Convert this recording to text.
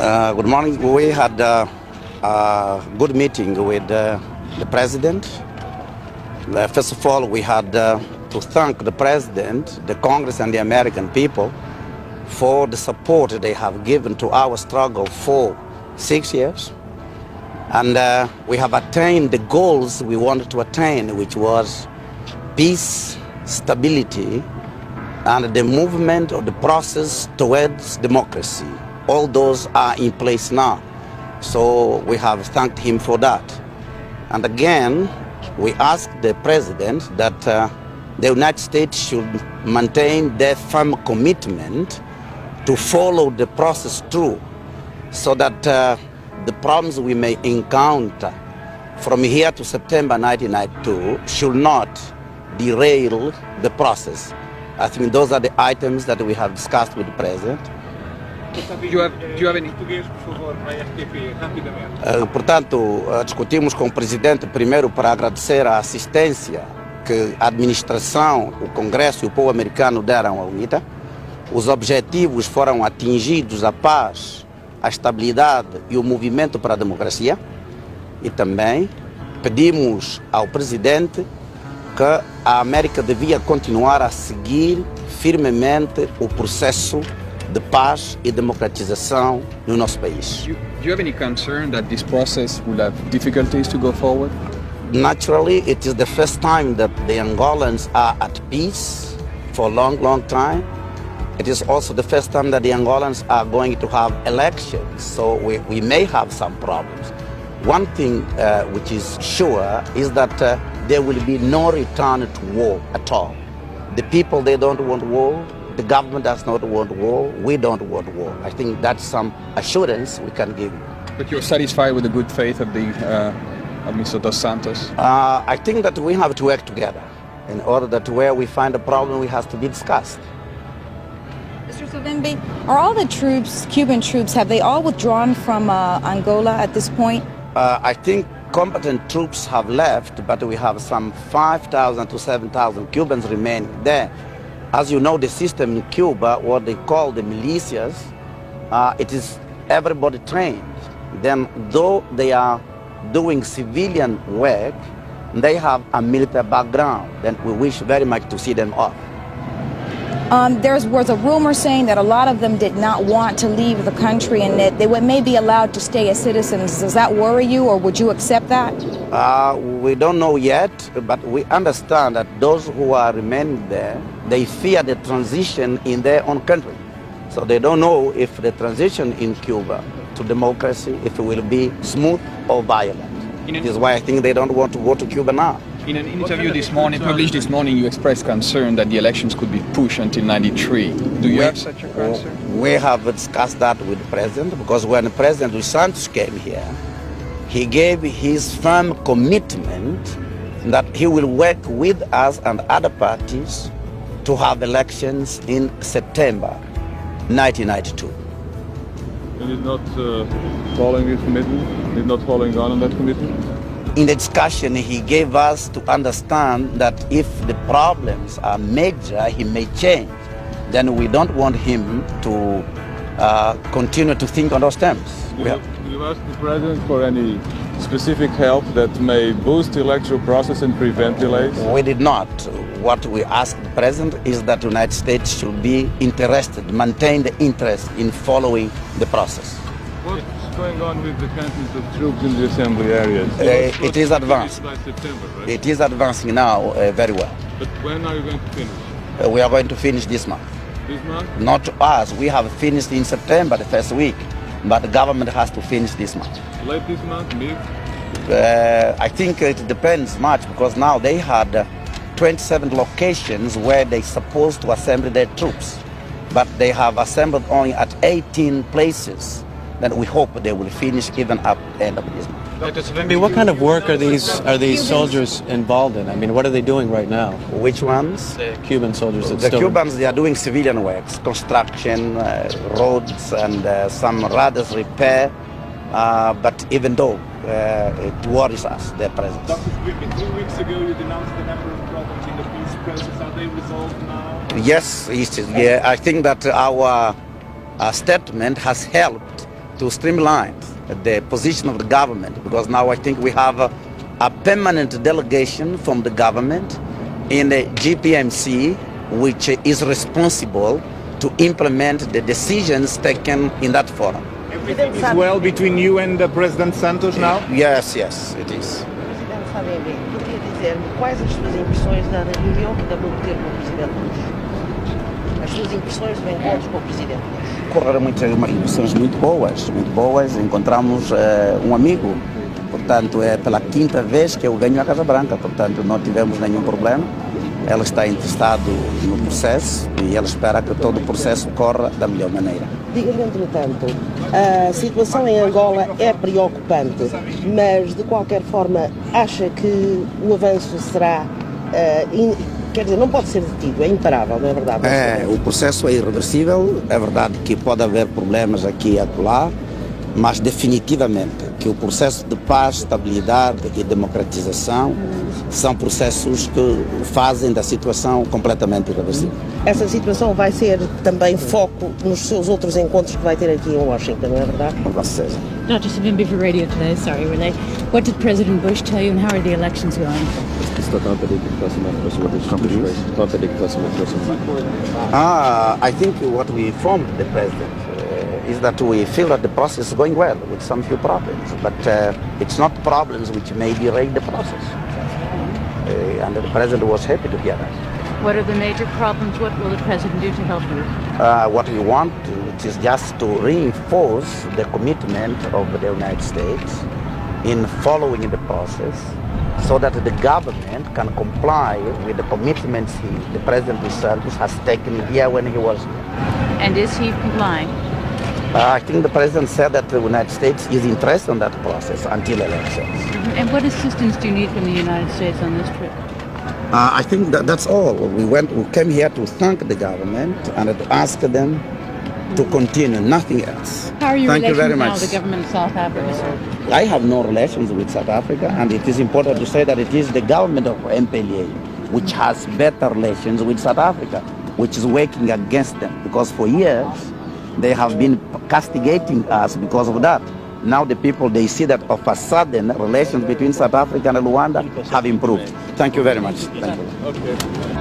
Good morning. We had a good meeting with the president. First of all, we had to thank the president, the Congress, and the American people for the support they have given to our struggle for 6 years. And we have attained the goals we wanted to attain, which was peace, stability, and the movement of the process towards democracy. All those are in place now. So we have thanked him for that. And again, we asked the president that the United States should maintain their firm commitment to follow the process through so that the problems we may encounter from here to September 1992 should not derail the process. I think those are the items that we have discussed with the president. Do you have any? Portanto, discutimos com o presidente primeiro para agradecer a assistência que a administração, o Congresso e o povo americano deram à UNITA. Os objetivos foram atingidos: a paz, a estabilidade e o movimento para a democracia. E também pedimos ao presidente que a América devia continuar a seguir firmemente o processo de paz e democratização no nosso país. Do you have any concern that this process will have difficulties to go forward? Naturally, it is the first time that the Angolans are at peace for a long, long time. It is also the first time that the Angolans are going to have elections, so we may have some problems. One thing which is sure is that there will be no return to war at all. The people, they don't want war. The government does not want war. We don't want war. I think that's some assurance we can give you. But you're satisfied with the good faith of Mr. Dos Santos? I think that we have to work together in order that where we find a problem, it has to be discussed. Mr. Savimbi, are all the troops, Cuban troops, have they all withdrawn from Angola at this point? I think competent troops have left, but we have some 5,000 to 7,000 Cubans remaining there. As you know, the system in Cuba, what they call the militias, it is everybody trained. Then, though they are doing civilian work, they have a military background. Then we wish very much to see them off. There was a rumor saying that a lot of them did not want to leave the country and that they may be allowed to stay as citizens. Does that worry you, or would you accept that? We don't know yet, but we understand that those who are remaining there, they fear the transition in their own country. So they don't know if the transition in Cuba to democracy, if it will be smooth or violent. This is why I think they don't want to go to Cuba now. In an interview this morning, published this morning, you expressed concern that the elections could be pushed until 93. Do you have such a concern? We have discussed that with the president, because when President Dos Santos came here, he gave his firm commitment that he will work with us and other parties to have elections in September 1992. And he's not following his commitment? He's not following on that commitment? In the discussion, he gave us to understand that if the problems are major, he may change. Then we don't want him to continue to think on those terms. Did you ask the president for any specific help that may boost the electoral process and prevent delays? We did not. What we asked the president is that the United States should be interested, maintain the interest in following the process. What's going on with the contents of troops in the assembly areas? It is advancing. By September, right? It is advancing now very well. But when are you going to finish? We are going to finish this month. This month? Not us. We have finished in September, the first week. But the government has to finish this month. Late this month? Mid? I think it depends much, because now they had 27 locations where they're supposed to assemble their troops. But they have assembled only at 18 places. Then we hope they will finish even up end of this month. Dr. Savimbi, what kind of work are these soldiers involved in? I mean, what are they doing right now? Which ones? The Cuban soldiers. The Cubans, they are doing civilian works, construction, roads, and some radars repair. But even though it worries us, their presence. Dr. Savimbi, 2 weeks ago you denounced the number of problems in the peace process. Are they resolved now? Yes, I think that our statement has helped to streamline the position of the government, because now I think we have a permanent delegation from the government in the GPMC, which is responsible to implement the decisions taken in that forum. Everything is well between you and President Santos now? Yes, yes, it is. Presidente Savimbi, poderia dizer-me quais as suas impressões da reunião que acabou de ter com o Presidente Bush? As suas impressões do encontro com o Presidente Bush? Correram muitas impressões muito boas. Encontramos um amigo, portanto é pela quinta vez que eu venho à Casa Branca, portanto não tivemos nenhum problema. Ela está interessada no processo e ela espera que todo o processo corra da melhor maneira. Diga-lhe, entretanto, a situação em Angola é preocupante, mas de qualquer forma acha que o avanço será, quer dizer, não pode ser detido, é imparável, não é verdade? O processo é irreversível, é verdade que pode haver problemas aqui e acolá, mas definitivamente que o processo de paz, estabilidade e democratização são processos que fazem da situação completamente irreversível. Essa situação vai ser também foco nos seus outros encontros que vai ter aqui em Washington, não é verdade? Com certeza. Dr. Savimbi for Radio Today. Sorry, we're late. What did President Bush tell you and how are the elections going? I think what we informed the president is that we feel that the process is going well with some few problems, but it's not problems which may derail the process. And the president was happy to hear that. What are the major problems? What will the president do to help you? What we want is just to reinforce the commitment of the United States in following the process so that the government can comply with the commitments the President Santos has taken here when he was here. And is he complying? I think the President said that the United States is interested in that process until elections. And what assistance do you need from the United States on this trip? I think that's all. We came here to thank the government and to ask them to continue, nothing else. How are your Thank you relations very now much. with the government of South Africa, sir? I have no relations with South Africa, and it is important to say that it is the government of MPLA which has better relations with South Africa, which is working against them, because for years they have been castigating us because of that. Now the people, they see that of a sudden relations between South Africa and Rwanda have improved. Thank you very much. Thank you. Okay.